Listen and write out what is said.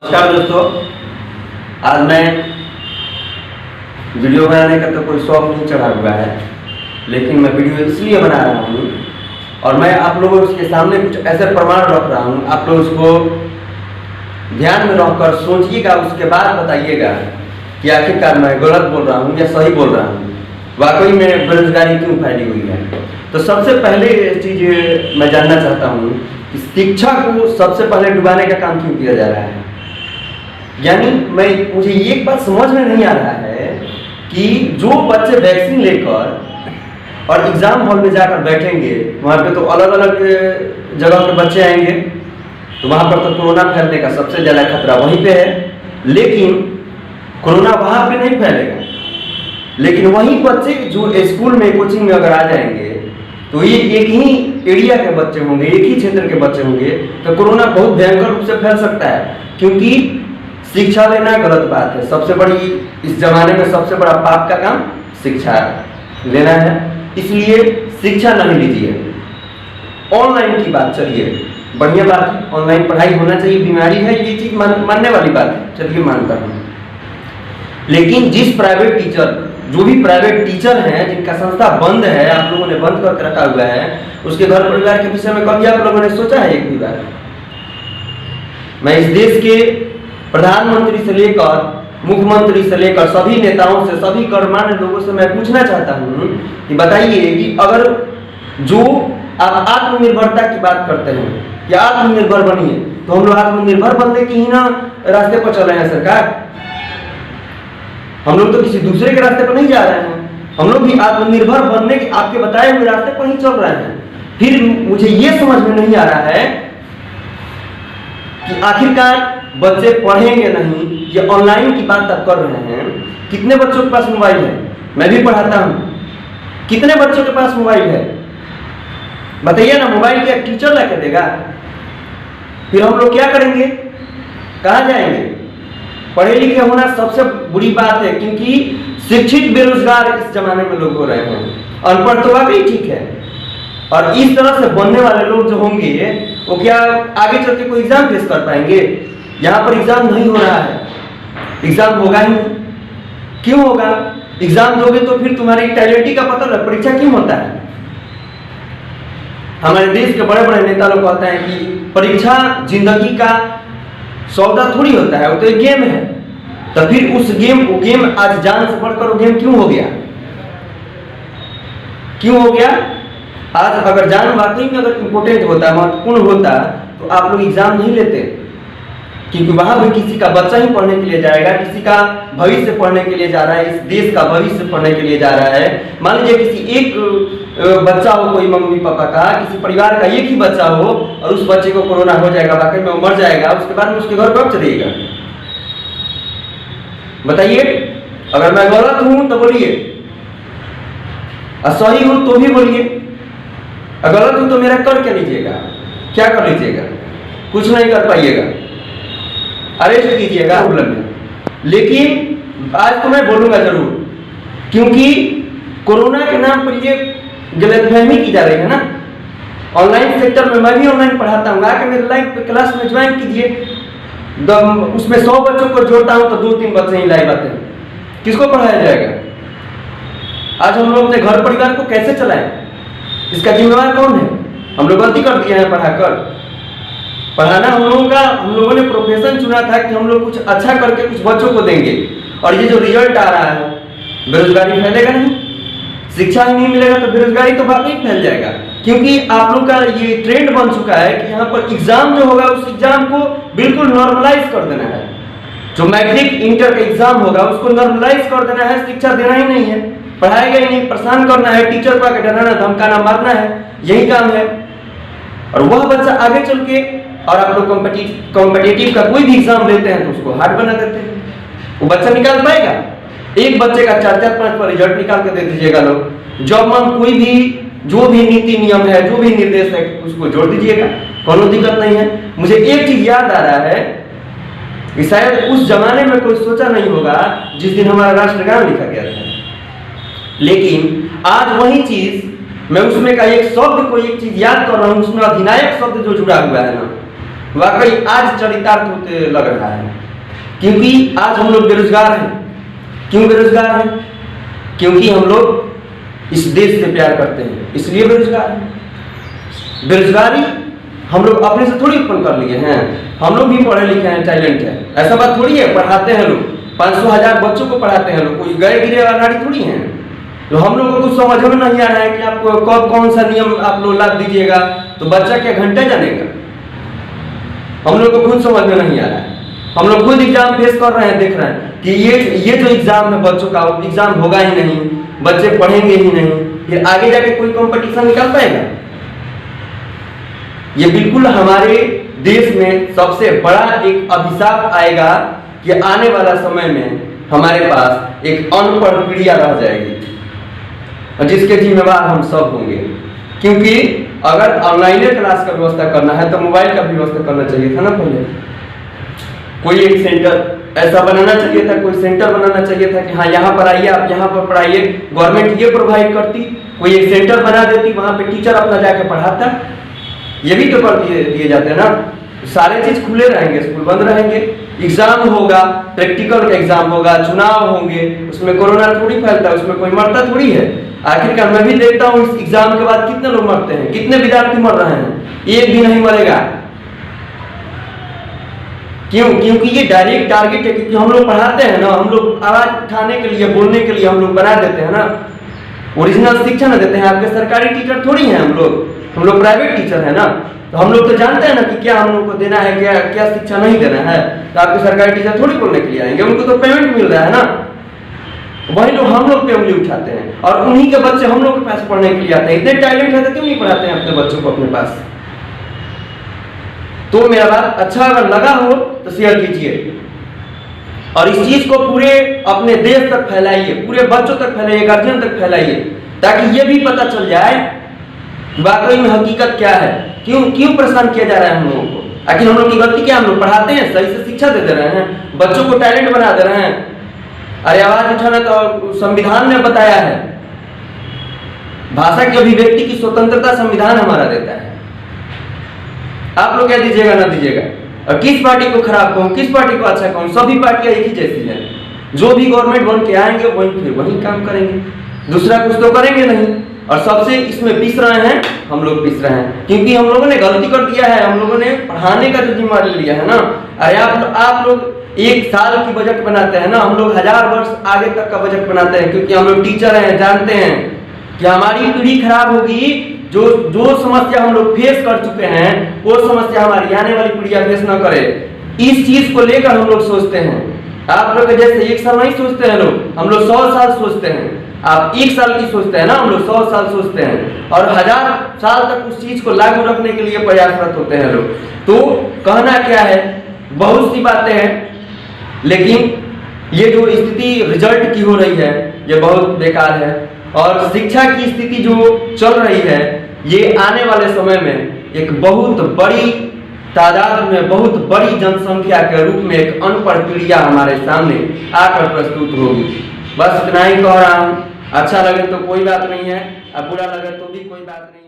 नमस्कार दोस्तों, आज मैं वीडियो बनाने का तो कोई शौक नहीं चढ़ा हुआ है, लेकिन मैं वीडियो इसलिए बना रहा हूँ और मैं आप लोगों के सामने कुछ ऐसे प्रमाण रख रहा हूँ। आप लोग उसको ध्यान में रखकर सोचिएगा, उसके बाद बताइएगा कि आखिरकार मैं गलत बोल रहा हूँ या सही बोल रहा हूँ, वाकई में बेरोजगारी क्यों फैली हुई है। तो सबसे पहले चीज़ मैं जानना चाहता हूँ कि शिक्षा को सबसे पहले डुबाने का काम क्यों किया जा रहा है। यानी मुझे एक बात समझ में नहीं आ रहा है कि जो बच्चे वैक्सीन लेकर और एग्जाम हॉल में जाकर बैठेंगे, वहाँ पे तो अलग अलग जगह के बच्चे आएंगे, तो वहाँ पर तो कोरोना फैलने का सबसे ज़्यादा खतरा वहीं पे है। लेकिन कोरोना वहाँ पे नहीं फैलेगा, लेकिन वही बच्चे जो स्कूल में कोचिंग में अगर आ जाएंगे तो ये एक ही एरिया के बच्चे होंगे, एक ही क्षेत्र के बच्चे होंगे, तो कोरोना बहुत भयंकर रूप से फैल सकता है। क्योंकि शिक्षा लेना गलत बात है। सबसे बड़ी इस जमाने में सबसे बड़ा पाप का काम शिक्षा लेना है, इसलिए शिक्षा नहीं लीजिए। ऑनलाइन की बात, चलिए बढ़िया बात है, ऑनलाइन पढ़ाई होना चाहिए, बीमारी है ये चीज मानने वाली बात है, चलिए मानता हूँ। लेकिन जिस प्राइवेट टीचर, जो भी प्राइवेट टीचर हैं जिनका संस्था बंद है, आप लोगों ने बंद करके रखा हुआ है, उसके घर परिवार के विषय में कभी आप लोगों ने सोचा है एक भी बार? मैं इस देश के प्रधानमंत्री से लेकर मुख्यमंत्री से लेकर सभी नेताओं से, सभी गणमान्य लोगों से मैं पूछना चाहता हूं कि बताइए कि अगर जो आप आत्मनिर्भरता की बात करते हैं कि आत्मनिर्भर बनिए, तो हम लोग आत्मनिर्भर बनने की ही ना रास्ते पर चल रहे हैं सरकार। हम लोग तो किसी दूसरे के रास्ते पर नहीं जा रहे हैं, हम लोग भी आत्मनिर्भर बनने के आपके बताए हुए रास्ते पर ही चल रहे हैं। फिर मुझे ये समझ में नहीं आ रहा है कि आखिरकार बच्चे पढ़ेंगे नहीं, ये ऑनलाइन की बात आप कर रहे हैं। कितने बच्चों के पास मोबाइल है? मैं भी पढ़ाता हूं, कितने बच्चों के पास मोबाइल है बताइए ना। मोबाइल क्या टीचर ला के देगा? फिर हम लोग क्या करेंगे, कहाँ जाएंगे? पढ़े लिखे होना सबसे बुरी बात है, क्योंकि शिक्षित बेरोजगार इस जमाने में लोग हो रहे हैं। अनपढ़ तो वाकई ठीक है, और इस तरह से बनने वाले लोग जो होंगे वो क्या आगे चल के कोई एग्जाम फेस कर पाएंगे? यहाँ पर एग्जाम नहीं हो रहा है, एग्जाम होगा ही नहीं। क्यों होगा? एग्जाम दोगे तो फिर तुम्हारी टैलेंट का पता लग, परीक्षा क्यों होता है? हमारे देश के बड़े बड़े नेता लोग कहते हैं कि परीक्षा जिंदगी का सौदा थोड़ी होता है, वो तो एक गेम है। तो फिर उस गेम आज जान से बढ़कर वो गेम क्यों हो गया? क्यों हो गया? आज अगर जान वाकई में अगर इम्पोर्टेंट होता, महत्वपूर्ण होता, तो आप लोग एग्जाम नहीं लेते, क्योंकि वहां भी किसी का बच्चा ही पढ़ने के लिए जाएगा, किसी का भविष्य पढ़ने के लिए जा रहा है, इस देश का भविष्य पढ़ने के लिए जा रहा है। मान लीजिए किसी एक बच्चा हो, कोई मम्मी पापा का, किसी परिवार का एक ही बच्चा हो और उस बच्चे को कोरोना हो जाएगा, वाकई में वो मर जाएगा, उसके बाद में उसके घर कब चलेगा बताइए? अगर मैं गलत हूं तो बोलिए, और सही हूं तो भी बोलिए। गलत हूं तो मेरा कर क्या लीजिएगा? क्या कर लीजिएगा? कुछ नहीं कर पाइएगा, अरेस्ट कीजिएगा उपलब्ध। लेकिन आज तो मैं बोलूंगा जरूर, क्योंकि कोरोना के नाम पर ये गलतफहमी की जा रही है ना। ऑनलाइन सेक्टर में मैं भी ऑनलाइन पढ़ाता हूँ, आके मेरे लाइव क्लास में ज्वाइन कीजिए। उसमें 100 बच्चों को जोड़ता हूँ तो 2-3 बच्चे ही लाइव आते हैं, किसको पढ़ाया जाएगा? आज हम लोग अपने घर परिवार को कैसे चलाएं? इसका जिम्मेवार कौन है? हम लोग गलती कर दिए हैं पढ़ाकर। पढ़ाना हम लोगों ने प्रोफेशन चुना था कि हम लोग कुछ अच्छा करके कुछ बच्चों को देंगे, और ये जो रिजल्ट आ रहा है, बेरोजगारी फैलेगा नहीं, शिक्षा ही नहीं मिलेगा तो बेरोजगारी तो वाकई फैल जाएगा। क्योंकि आप लोग का ये ट्रेंड बन चुका है कि यहाँ पर एग्जाम जो होगा उस एग्जाम को बिल्कुल नॉर्मलाइज कर देना है। जो मैट्रिक इंटर का एग्जाम होगा उसको नॉर्मलाइज कर देना है, शिक्षा देना ही नहीं है, पढ़ाएगा ही नहीं, परेशान करना है, टीचर को आकर डराना धमकाना मारना है, यही काम है। और वह बच्चा आगे चल के, और आप लोग कॉम्पिटिटिव का कोई भी एग्जाम लेते हैं तो उसको हार्ड बना देते हैं। वो बच्चा निकाल पाएगा? एक बच्चे का 4-4, 5 पर रिजल्ट निकाल के दे दीजिएगा लोग। जॉब में कोई भी जो भी नीति नियम है, जो भी निर्देश है, उसको जोड़ दीजिएगा, कोनो दिक्कत नहीं है। मुझे एक चीज याद आ रहा है कि शायद उस जमाने में कोई सोचा नहीं होगा जिस दिन हमारा राष्ट्रगान लिखा गया था, लेकिन आज वही चीज मैं उसमें का एक शब्द को एक चीज याद कर रहा हूँ, उसमें अधिनायक शब्द जो जुड़ा हुआ है ना, वाकई आज चरितार्थ होते लग रहा है, क्योंकि आज हम लोग बेरोजगार हैं। क्यों बेरोजगार हैं? क्योंकि हम लोग इस देश से प्यार करते हैं, इसलिए बेरोजगार हैं। बेरोजगारी हम लोग अपने से थोड़ी उत्पन्न कर लिए हैं, हम लोग भी पढ़े लिखे हैं, टैलेंट है, ऐसा बात थोड़ी है। पढ़ाते हैं लोग, 500,000 बच्चों को पढ़ाते हैं लोग, कोई गए गिरे अनाड़ी थोड़ी हैं। तो हम लोगों को कुछ समझ में नहीं आ रहा है कि आपको कब कौन सा नियम आप लोग लाद दीजिएगा तो बच्चा क्या घंटे जानेगा। हम लोग को खुद समझ में नहीं आ रहा है। हम लोग खुद एग्जाम फेस कर रहे हैं, देख रहे हैं कि ये जो एग्जाम है बच्चों का, एग्जाम होगा ही नहीं, बच्चे पढ़ेंगे ही नहीं, फिर आगे जाके कोई कंपटीशन निकाल पाएगा। ये बिल्कुल हमारे देश में सबसे बड़ा एक अभिशाप आएगा कि आने वाला समय में हमारे पास एक अनपढ़ पीढ़िया रह जाएगी, और जिसके जिम्मेवार हम सब होंगे। क्योंकि अगर ऑनलाइन क्लास का व्यवस्था करना है तो मोबाइल का भी व्यवस्था करना चाहिए था ना। पहले कोई एक सेंटर ऐसा बनाना चाहिए था, कोई सेंटर बनाना चाहिए था कि हाँ यहाँ पर आइए, आप यहाँ पर पढ़ाइए। गवर्नमेंट ये प्रोवाइड करती, कोई एक सेंटर बना देती, वहाँ पे टीचर अपना जाके पढ़ाता। ये भी तो कर दिए जाते हैं ना। सारे चीज खुले रहेंगे, स्कूल बंद रहेंगे, एग्जाम होगा, प्रैक्टिकल का एग्जाम होगा, चुनाव होंगे, उसमें कोरोना थोड़ी फैलता है, उसमें कोई मरता थोड़ी है। आखिरकार मैं भी देखता हूँ इस एग्जाम के बाद कितने लोग मरते हैं, कितने विद्यार्थी मर रहे हैं, एक भी नहीं मरेगा। क्यों? क्योंकि ये डायरेक्ट टारगेट है। क्योंकि हम लोग पढ़ाते हैं ना, हम लोग आवाज उठाने के लिए, बोलने के लिए हम लोग बना देते हैं ना, ओरिजिनल शिक्षा न देते हैं। आपके सरकारी टीचर थोड़ी हैं हम लोग प्राइवेट टीचर है ना। तो हम लोग तो जानते हैं ना कि क्या हम लोग को देना है, क्या शिक्षा नहीं देना है। तो आपके सरकारी टीचर थोड़ी बोलने के लिए आएंगे, उनको तो पेमेंट मिल रहा है ना। वही लोग हम लोग पे उंगली उठाते हैं, और उन्हीं के बच्चे हम लोग के पास पढ़ने के लिए आते हैं। इतने टैलेंट है तो क्यों नहीं पढ़ाते हैं अपने बच्चों को अपने पास? तो मेरा बात अच्छा अगर लगा हो तो शेयर कीजिए, और इस चीज को पूरे अपने देश तक फैलाइए, पूरे बच्चों तक फैलाइए, गार्जियन तक फैलाइए, ताकि ये भी पता चल जाए वाकई में हकीकत क्या है। क्यों परेशान किया जा रहा है हम लोगों को? आखिर हम लोग की गलती क्या? हम लोग पढ़ाते हैं, सही से शिक्षा दे रहे हैं, बच्चों को टैलेंट बना दे रहे हैं। अरे आवाज उठाना तो संविधान ने बताया है, भाषा की अभिव्यक्ति की स्वतंत्रता संविधान हमारा देता है। आप लोग क्या दीजिएगा ना दीजिएगा, और किस पार्टी को खराब कहूं, किस पार्टी को अच्छा कहूं, सभी पार्टियां एक ही जैसी हैं। जो भी गवर्नमेंट बन के आएंगे वही काम करेंगे, दूसरा कुछ तो करेंगे नहीं। और सबसे इसमें पिस रहे हैं हम लोग, पिस रहे हैं क्योंकि हम लोगों ने गलती कर दिया है। हम लोगों ने पढ़ाने का जो जिम्मेदारी लिया है ना। अरे आप लोग एक साल की बजट बनाते हैं ना, हम लोग 1000 वर्ष आगे तक का बजट बनाते हैं, क्योंकि हम लोग टीचर हैं, जानते हैं कि हमारी पीढ़ी खराब होगी। जो समस्या हम लोग फेस कर चुके हैं वो समस्या हमारी आने वाली पीढ़ियां फेस न करे, इस चीज को लेकर हम लोग सोचते हैं। आप लोग जैसे एक साल नहीं सोचते हैं लोग, हम लोग 100 साल सोचते हैं। आप 1 साल की सोचते हैं ना, हम लोग 100 साल सोचते हैं, और 1000 साल तक उस चीज को लागू रखने के लिए प्रयासरत होते हैं लोग। तो कहना क्या है, बहुत सी बातें हैं, लेकिन ये जो स्थिति रिजल्ट की हो रही है ये बहुत बेकार है। और शिक्षा की स्थिति जो चल रही है ये आने वाले समय में एक बहुत बड़ी तादाद में, बहुत बड़ी जनसंख्या के रूप में एक अनपढ़ पीढ़िया हमारे सामने आकर प्रस्तुत होगी। बस इतना ही कह रहा हूँ। अच्छा लगे तो कोई बात नहीं है, अब बुरा लगे तो भी कोई बात नहीं।